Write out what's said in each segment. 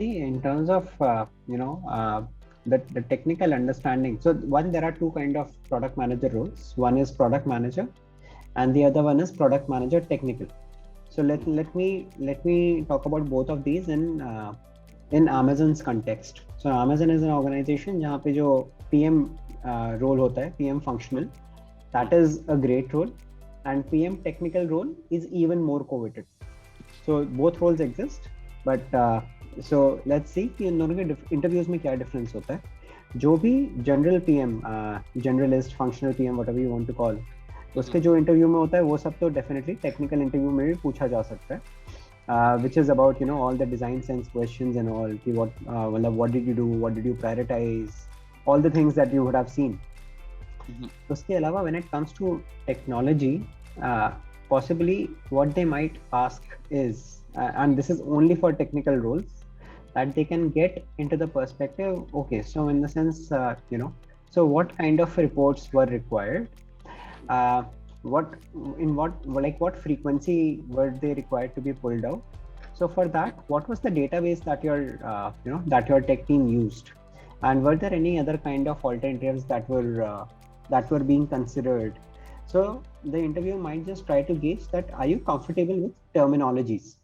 see, in terms of the technical understanding. So one, there are two kind of product manager roles. One is product manager, and the other one is product manager technical. So let me talk about both of these in Amazon's context. So Amazon is an organization जहाँ पे जो PM role होता है, PM functional, that is a great role, and PM technical role is even more coveted. So both roles exist, but so let's see कि इन दोनों के interviews में क्या डिफरेंस होता है. जो भी general PM, generalist, functional PM, whatever you want to call, उसके जो इंटरव्यू में होता है वो सब तो डेफिनेटली टेक्निकल इंटरव्यू में भी पूछा जा सकता है, which is about all the design sense questions and all, कि what did you do, what did you prioritize, all the things that you would have seen. उसके अलावा when it comes to technology, possibly what they might ask is, and this is only for technical roles, that they can get into the perspective, okay, so in the sense, so what kind of reports were required, what frequency were they required to be pulled out. So for that, what was the database that your tech team used, and were there any other kind of alternatives that were being considered. So the interviewer might just try to gauge that, are you comfortable with terminologies?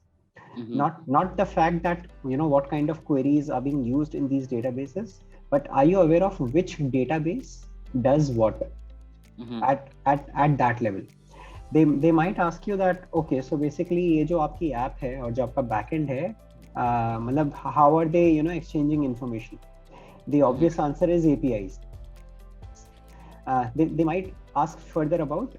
Not the fact that what kind of queries are being used in these databases, but are you aware of which database does what at that level. They might ask you that, okay, so basically ये जो आपकी app है और जो आपका backend है, मतलब how are they exchanging information? The obvious answer is APIs. They might ask further about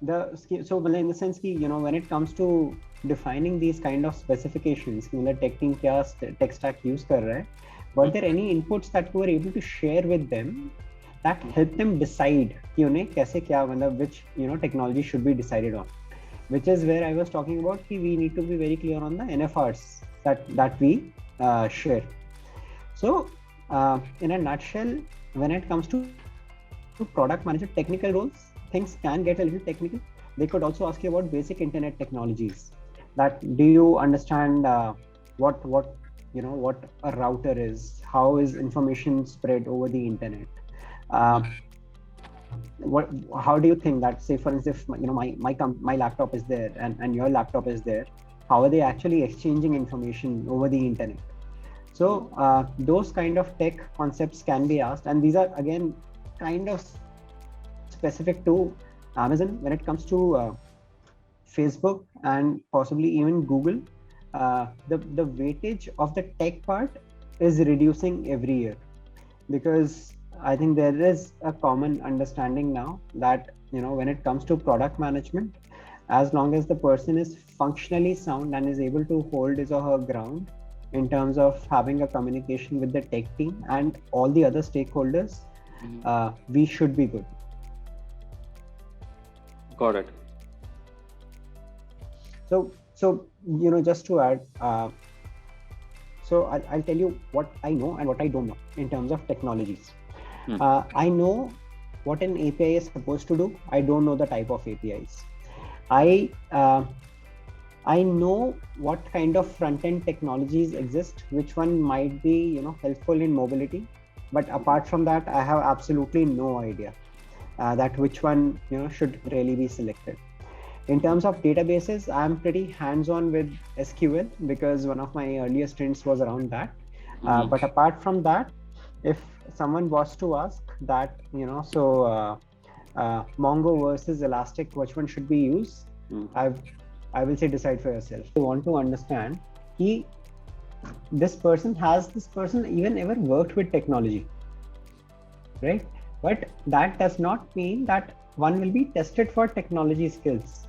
so in the sense कि when it comes to defining these kind of specifications, मतलब tech team क्या tech stack use कर रहा है, were there any inputs that you were able to share with them that help them decide कि उन्हें कैसे क्या, मतलब which technology should be decided on, which is where I was talking about कि we need to be very clear on the NFRs that we share. So in a nutshell, when it comes to product manager technical roles, things can get a little technical. They could also ask you about basic internet technologies. That do you understand what a router is, how is information spread over the internet, how do you think that, say for instance, if my laptop is there and your laptop is there, how are they actually exchanging information over the internet? So those kind of tech concepts can be asked, and these are again kind of specific to Amazon. When it comes to Facebook and possibly even Google, the weightage of the tech part is reducing every year, because I think there is a common understanding now that when it comes to product management, as long as the person is functionally sound and is able to hold his or her ground in terms of having a communication with the tech team and all the other stakeholders, we should be good. Got it. So just to add, so I'll tell you what I know and what I don't know in terms of technologies. I know what an API is supposed to do. I don't know the type of APIs. I know what kind of front-end technologies exist, which one might be helpful in mobility, but apart from that, I have absolutely no idea that which one should really be selected. In terms of databases, I'm pretty hands-on with SQL because one of my earlier stints was around that. But apart from that, if someone was to ask that, Mongo versus Elastic, which one should be used? I will say decide for yourself. You want to understand this person even ever worked with technology, right? But that does not mean that one will be tested for technology skills.